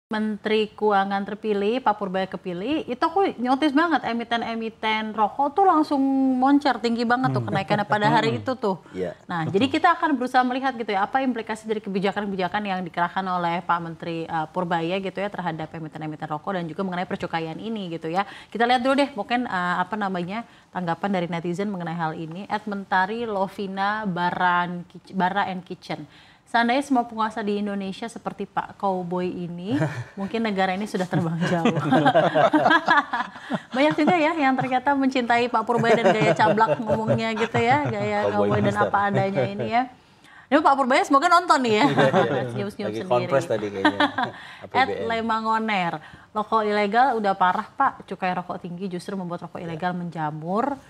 Menteri Keuangan terpilih, Pak Purbaya kepilih, itu aku notice banget emiten-emiten rokok tuh langsung moncer tinggi banget tuh kenaikannya pada hari itu tuh. Nah, jadi kita akan berusaha melihat gitu ya, apa implikasi dari kebijakan-kebijakan yang dikerahkan oleh Pak Menteri Purbaya gitu ya terhadap emiten-emiten rokok dan juga mengenai percukaian ini gitu ya. Kita lihat dulu deh mungkin tanggapan dari netizen mengenai hal ini. @mentari Lovina Bara and Kitchen. Seandainya semua penguasa di Indonesia seperti Pak Cowboy ini, mungkin negara ini sudah terbang jauh. Banyak juga ya yang ternyata mencintai Pak Purbaya dan gaya cablak ngomongnya gitu ya, gaya cowboy dan apa adanya ini ya. Ini Pak Purbaya semoga nonton nih ya, senyum-senyum sendiri. Konfres tadi kayaknya. @lemangoner, rokok ilegal udah parah Pak, cukai rokok tinggi justru membuat rokok ilegal menjamur.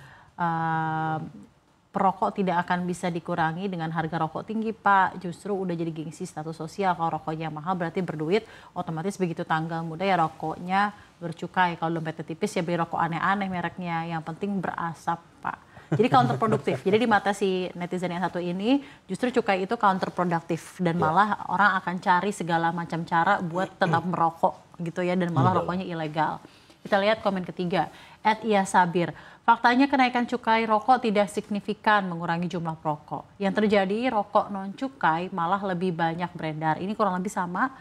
Perokok tidak akan bisa dikurangi dengan harga rokok tinggi Pak, justru udah jadi gengsi status sosial. Kalau rokoknya mahal berarti berduit, otomatis begitu tanggal muda ya rokoknya bercukai. Kalau dompetnya tipis ya beli rokok aneh-aneh mereknya, yang penting berasap Pak. Jadi counterproduktif. Jadi di mata si netizen yang satu ini justru cukai itu counterproduktif dan malah orang akan cari segala macam cara buat tetap merokok gitu ya, dan malah rokoknya ilegal. Kita lihat komen ketiga, @iasabir. Faktanya kenaikan cukai rokok tidak signifikan mengurangi jumlah perokok. Yang terjadi rokok non cukai malah lebih banyak beredar. Ini kurang lebih sama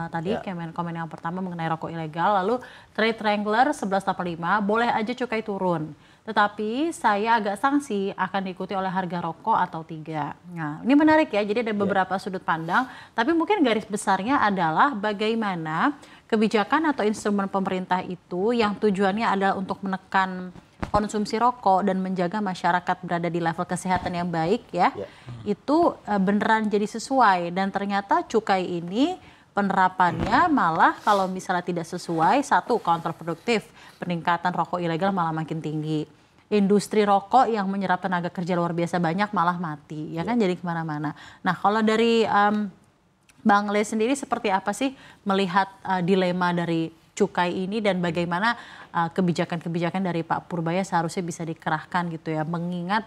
tadi komen yang pertama mengenai rokok ilegal. Lalu Trade Wrangler 1185, boleh aja cukai turun. Tetapi saya agak sanksi akan diikuti oleh harga rokok atau tidak. Nah, ini menarik ya. Jadi ada beberapa sudut pandang. Tapi mungkin garis besarnya adalah bagaimana kebijakan atau instrumen pemerintah itu yang tujuannya adalah untuk menekan konsumsi rokok dan menjaga masyarakat berada di level kesehatan yang baik ya. Itu beneran jadi sesuai, dan ternyata cukai ini penerapannya malah kalau misalnya tidak sesuai, satu counterproduktif, peningkatan rokok ilegal malah makin tinggi. Industri rokok yang menyerap tenaga kerja luar biasa banyak malah mati, ya kan, jadi kemana-mana. Nah kalau dari Bang Le sendiri seperti apa sih melihat dilema dari cukai ini dan bagaimana kebijakan-kebijakan dari Pak Purbaya seharusnya bisa dikerahkan gitu ya, mengingat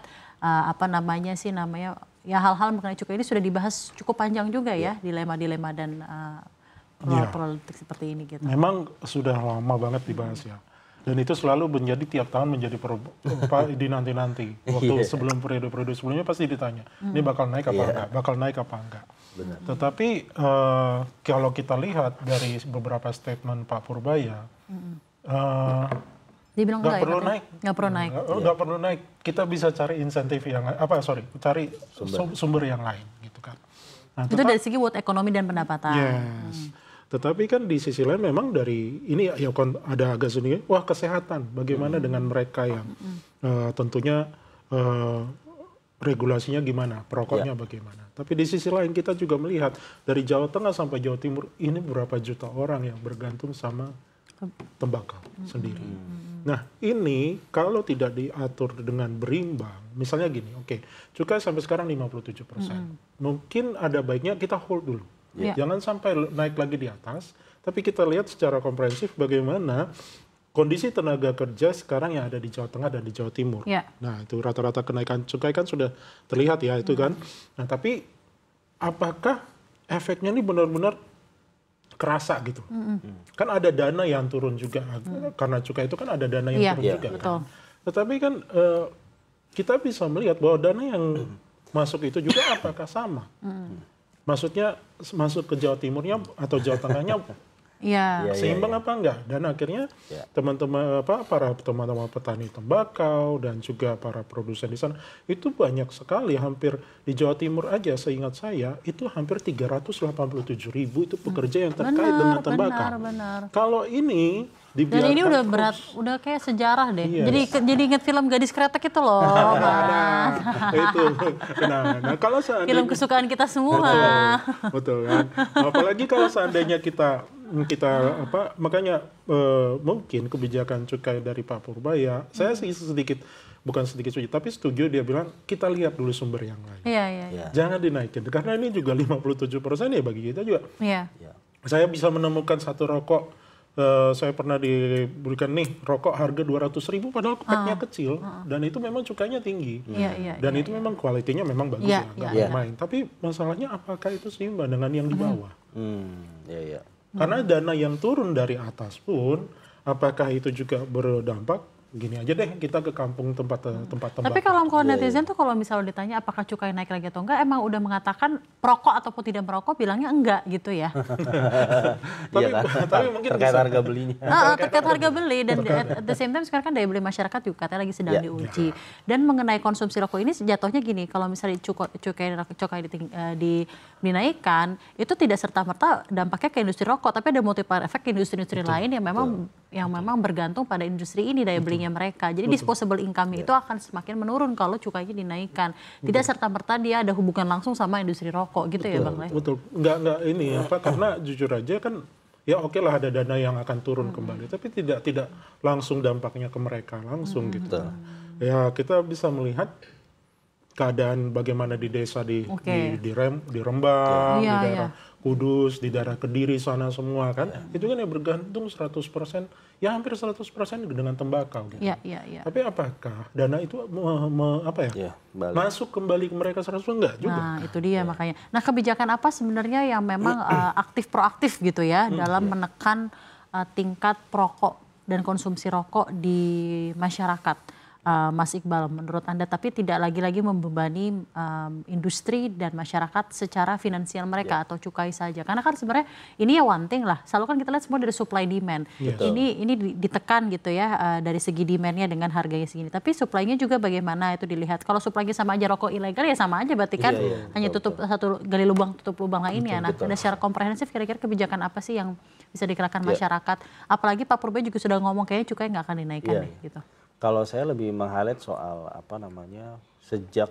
hal-hal mengenai cukai ini sudah dibahas cukup panjang juga ya, dilema-dilema dan politik seperti ini gitu. Memang sudah lama banget dibahas ya. Dan itu selalu menjadi tiap tahun menjadi di nanti-nanti. Waktu sebelum periode-periode sebelumnya pasti ditanya, ini bakal naik apa enggak, bakal naik apa enggak. Benar. Tetapi kalau kita lihat dari beberapa statement Pak Purbaya, dibilang nggak perlu naik. Nggak perlu naik. Kita bisa cari insentif yang cari sumber yang lain gitu kan. Nah, itu dari segi buat ekonomi dan pendapatan. Yes. Tetapi kan di sisi lain memang dari ini ya ada agak sedikit, wah kesehatan, bagaimana dengan mereka yang tentunya regulasinya gimana, perokoknya bagaimana. Tapi di sisi lain kita juga melihat dari Jawa Tengah sampai Jawa Timur ini berapa juta orang yang bergantung sama tembakau sendiri. Nah ini kalau tidak diatur dengan berimbang, misalnya gini, cukai sampai sekarang 57%. Mungkin ada baiknya kita hold dulu. Jangan sampai naik lagi di atas, tapi kita lihat secara komprehensif bagaimana kondisi tenaga kerja sekarang yang ada di Jawa Tengah dan di Jawa Timur. Nah itu rata-rata kenaikan cukai kan sudah terlihat ya itu kan. Nah tapi apakah efeknya ini benar-benar kerasa gitu? Kan ada dana yang turun juga, karena cukai itu kan ada dana yang turun juga. Betul. Kan? Tetapi kan kita bisa melihat bahwa dana yang masuk itu juga apakah sama? Maksudnya masuk ke Jawa Timurnya atau Jawa Tengahnya seimbang apa enggak? Dan akhirnya para teman-teman petani tembakau dan juga para produsen di sana itu banyak sekali, hampir di Jawa Timur aja seingat saya itu hampir 387.000 itu pekerja yang terkait dengan tembakau. Benar. Kalau ini dibiarkan dan ini udah berat, udah kayak sejarah deh. Jadi inget film Gadis Kretek itu loh. Nah, kalau seandainya film kesukaan kita semua. Betul kan. Apalagi kalau seandainya kita makanya mungkin kebijakan cukai dari Pak Purbaya, saya bukan sedikit setuju, tapi setuju dia bilang kita lihat dulu sumber yang lain. Jangan dinaikin karena ini juga 57% ya bagi kita juga. Saya bisa menemukan satu rokok, saya pernah diberikan rokok harga 200.000 padahal packnya kecil dan itu memang cukainya tinggi. Dan itu memang kualitinya memang bagus nggak main. Tapi masalahnya apakah itu seimbang dengan yang di bawah? Karena dana yang turun dari atas pun, apakah itu juga berdampak? Gini aja deh, kita ke kampung tempat tembakau. Tapi kalau netizen tuh kalau misalnya ditanya apakah cukai naik lagi atau enggak, emang udah mengatakan perokok ataupun tidak merokok bilangnya enggak gitu ya. Tapi mungkin terkait harga belinya. Terkait harga beli dan at the same time sekarang kan daya beli masyarakat juga katanya lagi sedang diuji. Dan mengenai konsumsi rokok ini jatuhnya gini, kalau misalnya cukai dinaikkan, itu tidak serta-merta dampaknya ke industri rokok, tapi ada multiplier efek ke industri-industri lain yang memang bergantung pada industri ini daya belinya mereka. Jadi disposable income itu akan semakin menurun kalau cukainya dinaikkan. Tidak serta-merta dia ada hubungan langsung sama industri rokok gitu ya Bang Leh? Betul. Enggak ini karena jujur aja kan ya oke lah ada dana yang akan turun kembali, tapi tidak langsung dampaknya ke mereka langsung gitu. Ya kita bisa melihat keadaan bagaimana di desa di Rembang, di daerah Kudus, di daerah Kediri sana semua kan. Itu kan ya bergantung 100%, ya hampir 100% dengan tembakau gitu. Tapi apakah dana itu masuk kembali ke mereka 100% enggak juga? Nah, itu dia makanya. Nah, kebijakan apa sebenarnya yang memang proaktif gitu ya dalam menekan tingkat perokok dan konsumsi rokok di masyarakat? Mas Iqbal, menurut Anda, tapi tidak lagi-lagi membebani industri dan masyarakat secara finansial mereka atau cukai saja. Karena kan sebenarnya ini ya one thing lah, selalu kan kita lihat semua dari supply demand. Ini ditekan gitu ya dari segi demandnya dengan harganya segini. Tapi supply-nya juga bagaimana itu dilihat. Kalau supply-nya sama aja rokok ilegal ya sama aja berarti kan hanya tutup satu gali lubang tutup lubang lainnya. Nah, ada secara komprehensif kira-kira kebijakan apa sih yang bisa dikerahkan masyarakat? Apalagi Pak Purba juga sudah ngomong kayaknya cukai nggak akan dinaikkan deh gitu. Kalau saya lebih meng-highlight soal sejak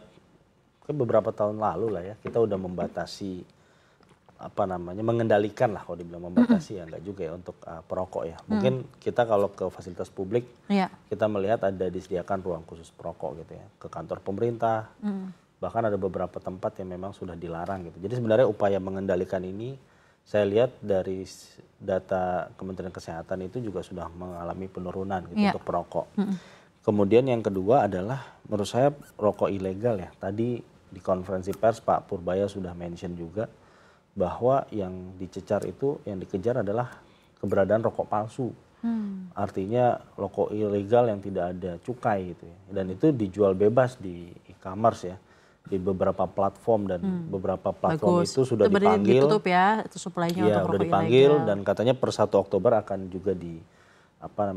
beberapa tahun lalu lah ya, kita udah membatasi mengendalikan lah, kalau dibilang membatasi ya enggak juga ya untuk perokok ya. Mungkin kita kalau ke fasilitas publik kita melihat ada disediakan ruang khusus perokok gitu ya, ke kantor pemerintah. Bahkan ada beberapa tempat yang memang sudah dilarang gitu. Jadi sebenarnya upaya mengendalikan ini saya lihat dari data Kementerian Kesehatan itu juga sudah mengalami penurunan gitu untuk perokok. Kemudian yang kedua adalah menurut saya rokok ilegal ya. Tadi di konferensi pers Pak Purbaya sudah mention juga bahwa yang dicecar itu, yang dikejar adalah keberadaan rokok palsu. Artinya rokok ilegal yang tidak ada cukai gitu ya. Dan itu dijual bebas di e-commerce ya. Di beberapa platform dan beberapa platform itu sudah dipanggil. Ditutup ya, itu supply-nya untuk rokok udah dipanggil ilegal. Dan katanya per 1 Oktober akan juga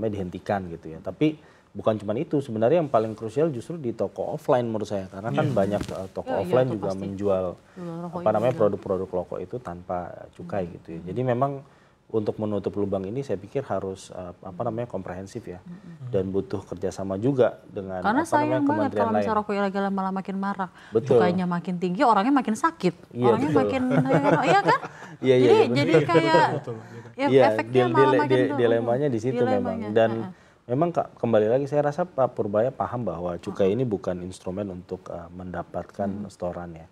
dihentikan gitu ya. Tapi bukan cuma itu, sebenarnya yang paling krusial justru di toko offline menurut saya, karena kan banyak toko offline juga menjual produk-produk rokok itu tanpa cukai gitu ya. Jadi memang untuk menutup lubang ini saya pikir harus komprehensif ya, dan butuh kerjasama juga dengan karena sayang banget kalau misalnya rokok ilegal malah makin marak, cukainya makin tinggi, orangnya makin sakit, orangnya makin iya kan? Jadi kayak efeknya malah makin dilemanya di situ memang. Dan memang kembali lagi saya rasa Pak Purbaya paham bahwa cukai ini bukan instrumen untuk mendapatkan setoran ya,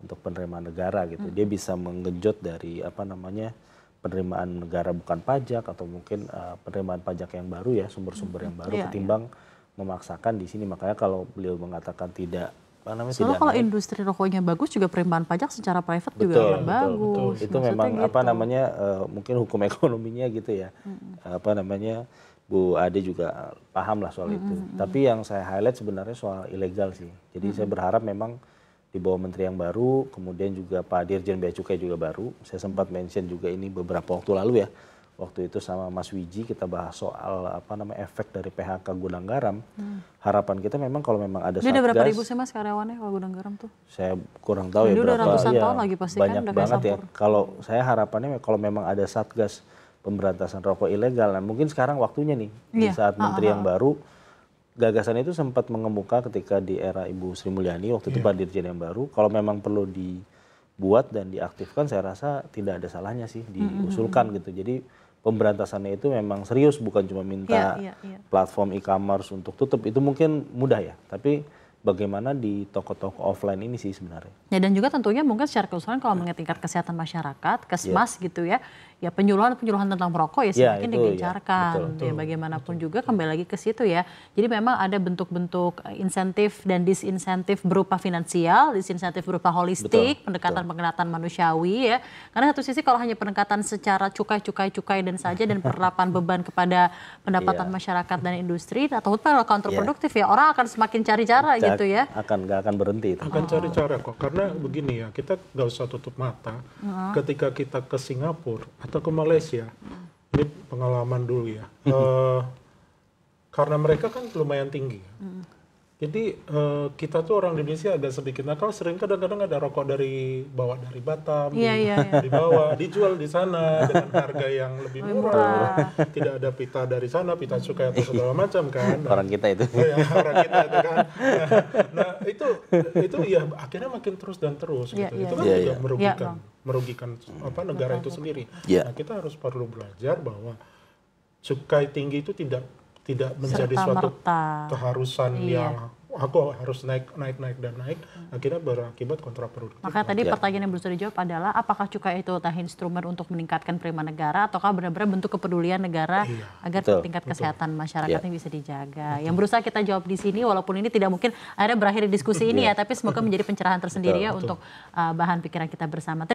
untuk penerimaan negara gitu. Dia bisa menggenjot dari penerimaan negara bukan pajak atau mungkin penerimaan pajak yang baru ya, sumber-sumber yang baru ketimbang memaksakan di sini. Makanya kalau beliau mengatakan tidak soalnya kalau industri rokoknya bagus juga penerimaan pajak secara private juga bagus. Itu memang mungkin hukum ekonominya gitu ya. Bu Ade juga paham lah soal itu. Tapi yang saya highlight sebenarnya soal ilegal sih. Jadi saya berharap memang di bawah menteri yang baru, kemudian juga Pak Dirjen Bea Cukai juga baru. Saya sempat mention juga ini beberapa waktu lalu ya. Waktu itu sama Mas Wiji kita bahas soal efek dari PHK gudang garam. Harapan kita memang kalau memang ada satgas. Ini ada berapa ribu sih Mas karyawannya kalau gudang garam tuh? Saya kurang tahu ya berapa. Udah ratusan tahun lagi pasti banyak kan, banget ya. Kalau saya harapannya kalau memang ada satgas pemberantasan rokok ilegal, nah mungkin sekarang waktunya nih di saat menteri yang baru. Gagasan itu sempat mengemuka ketika di era Ibu Sri Mulyani, waktu itu Pak Dirjen yang baru. Kalau memang perlu dibuat dan diaktifkan, saya rasa tidak ada salahnya sih diusulkan gitu. Jadi pemberantasannya itu memang serius, bukan cuma minta platform e-commerce untuk tutup. Itu mungkin mudah ya, tapi bagaimana di toko-toko offline ini sih sebenarnya. Ya, dan juga tentunya mungkin secara keseluruhan kalau mengingat tingkat kesehatan masyarakat, Kesmas gitu ya, ya penyuluhan tentang merokok ya semakin digencarkan. Ya, bagaimanapun juga kembali lagi ke situ ya. Jadi memang ada bentuk-bentuk insentif dan disinsentif berupa finansial, disinsentif berupa holistik, pendekatan manusiawi ya. Karena satu sisi kalau hanya pendekatan secara cukai dan saja dan penerapan beban kepada pendapatan masyarakat dan industri, atau kalau counterproduktif ya, orang akan semakin cari cara gitu ya. Nggak akan berhenti itu. Akan cari cara kok, karena begini ya, kita nggak usah tutup mata. Ketika kita ke Singapura atau ke Malaysia, ini pengalaman dulu ya, karena mereka kan lumayan tinggi. Jadi kita tuh orang Indonesia agak sedikit nakal, sering kadang-kadang ada rokok bawa dari Batam, dibawa, dijual di sana dengan harga yang lebih murah. Tidak ada pita dari sana, pita cukai atau segala macam kan. Orang kita itu. Orang kita itu kan. Nah itu ya akhirnya makin terus dan terus. Gitu. Itu kan juga merugikan negara itu sendiri. Nah kita perlu belajar bahwa cukai tinggi itu tidak menjadi suatu keharusan yang aku harus naik, akhirnya berakibat kontraproduktif. Maka tadi pertanyaan yang belum dijawab adalah apakah cukai itu instrumen untuk meningkatkan penerimaan negara ataukah benar-benar bentuk kepedulian negara agar tingkat kesehatan masyarakatnya bisa dijaga. Yang berusaha kita jawab di sini, walaupun ini tidak mungkin akhirnya berakhir di diskusi ini ya, tapi semoga menjadi pencerahan tersendiri untuk bahan pikiran kita bersama.